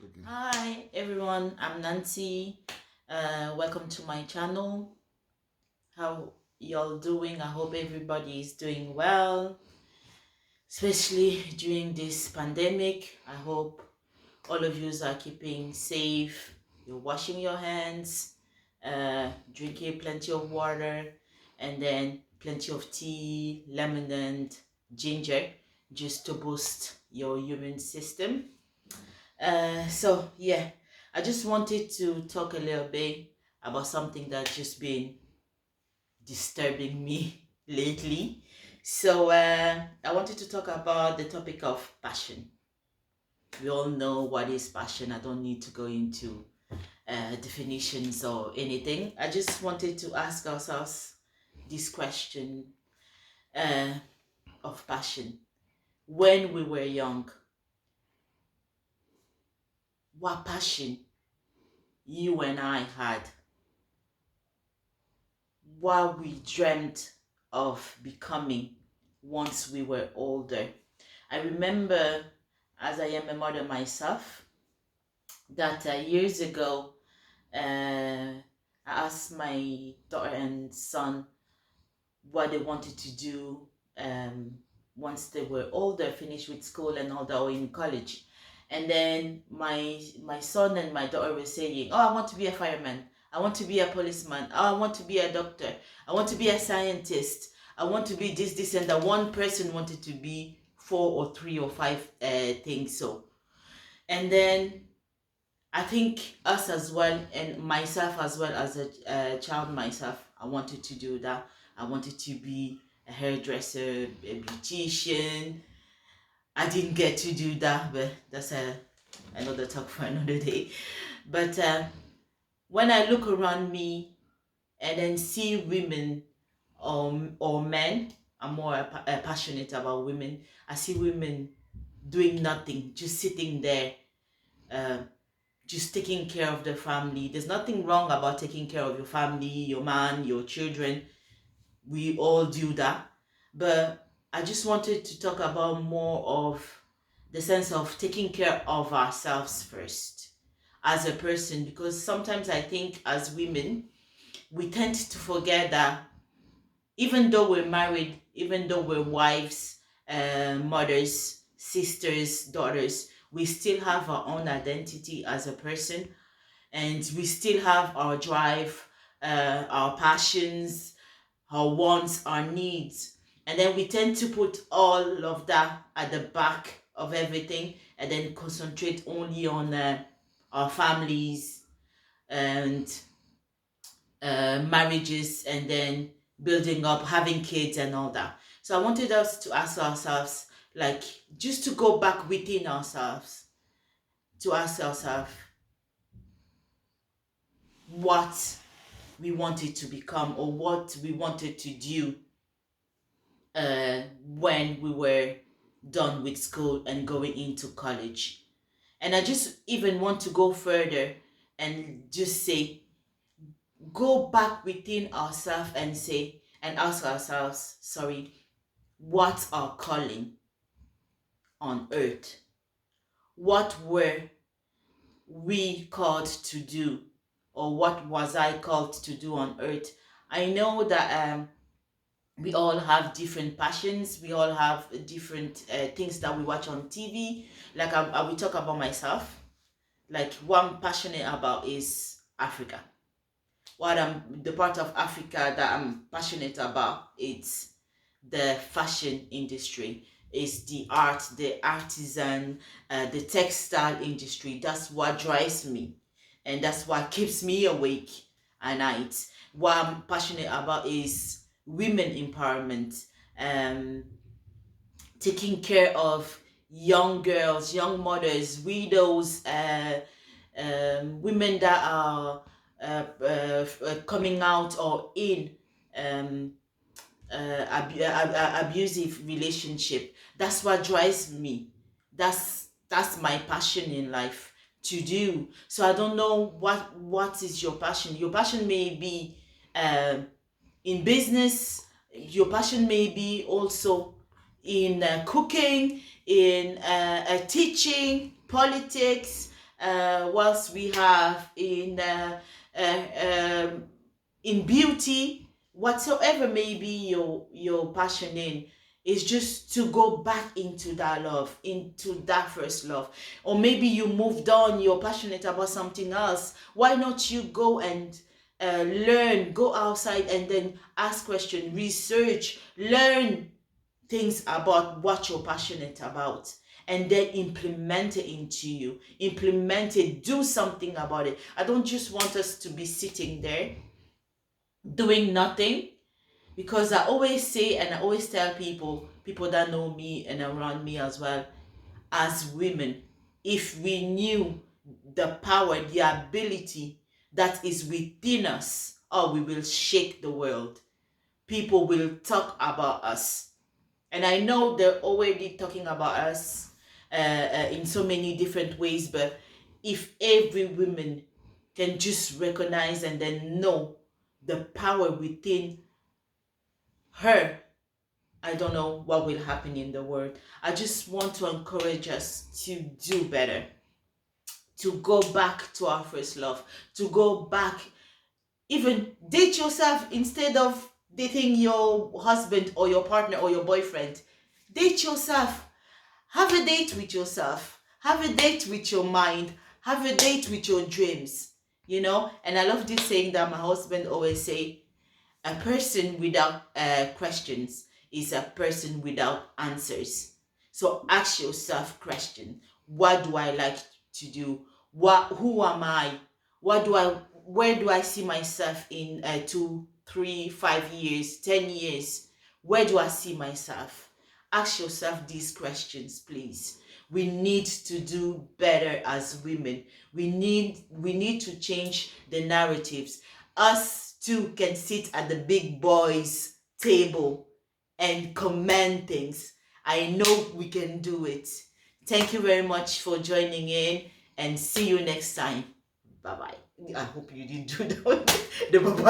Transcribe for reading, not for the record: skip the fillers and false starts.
Okay. Hi everyone, I'm Nancy. Welcome to my channel. How y'all doing? I hope everybody is doing well, especially during this pandemic. I hope all of you are keeping safe. You're washing your hands, drinking plenty of water, and then plenty of tea, lemon, and ginger just to boost your immune system. So I just wanted to talk a little bit about something that's just been disturbing me lately. I wanted to talk about the topic of passion. We all know what is passion. I don't need to go into definitions or anything. I just wanted to ask ourselves this question uh, of passion. When we were young, what passion you and I had, what we dreamt of becoming once we were older. I remember, as I am a mother myself, that years ago, I asked my daughter and son what they wanted to do once they were older, finished with school and all that, or in college. And then my son and my daughter were saying, "Oh, I want to be a fireman. I want to be a policeman. Oh, I want to be a doctor. I want to be a scientist. I want to be this, and that." One person wanted to be four or three or five things. So, and then I think us as well, and myself as well as a child myself, I wanted to do that. I wanted to be a hairdresser, a beautician. I didn't get to do that, but that's another talk for another day. But when I look around me and then see women or men, I'm more passionate about women. I see women doing nothing, just sitting there. Uh, just taking care of the family. There's nothing wrong about taking care of your family, your man, your children. We all do that. But I just wanted to talk about more of the sense of taking care of ourselves first as a person, because sometimes I think as women, we tend to forget that even though we're married, even though we're wives, mothers, sisters, daughters, we still have our own identity as a person, and we still have our drive, our passions, our wants, our needs. And then we tend to put all of that at the back of everything and then concentrate only on our families and marriages, and then building up, having kids, and all that. So I wanted us to ask ourselves, like, just to go back within ourselves, to ask ourselves what we wanted to become or what we wanted to do when we were done with school and going into college. And I just even want to go further and just say, go back within ourselves and say, and ask ourselves, sorry, what's our calling on earth? What were we called to do? Or what was I called to do on earth? I know that we all have different passions. We all have different things that we watch on TV. Like I will talk about myself. Like what I'm passionate about is Africa. The part of Africa that I'm passionate about, it's the fashion industry. It's the art, the artisan, the textile industry. That's what drives me, and that's what keeps me awake at night. What I'm passionate about is women empowerment, um, taking care of young girls, young mothers, widows, women that are coming out or in um, abusive relationship. That's what drives me. That's my passion in life to do. So I don't know what is your passion. Your passion may be um, in business. Your passion may be also in cooking, in teaching, politics, whilst we have in beauty, whatsoever may be your passion in, is just to go back into that love, into that first love. Or maybe you moved on, you're passionate about something else. Why not you go and learn, go outside and then ask questions, research, learn things about what you're passionate about, and then implement it into you. Implement it, do something about it. I don't just want us to be sitting there doing nothing, because I always say, and I always tell people that know me and around me as well, as women, if we knew the power, the ability that is within us, oh, we will shake the world. People will talk about us. And I know they're already talking about us in so many different ways, but if every woman can just recognize and then know the power within her, I don't know what will happen in the world. I just want to encourage us to do better, to go back to our first love, to go back, even date yourself instead of dating your husband or your partner or your boyfriend. Date yourself. Have a date with yourself. Have a date with your mind. Have a date with your dreams. And I love this saying that my husband always say, a person without questions is a person without answers. So ask yourself question. What do I like to do? Who am I? Where do I see myself in 2, 3, 5 years, 10 years? Where do I see myself? Ask yourself these questions, please. We need to do better as women. We need to change the narratives. Us too can sit at the big boys table and command things. I know we can do it. Thank you very much for joining in, and see you next time. Bye bye. I hope you didn't do the bye bye.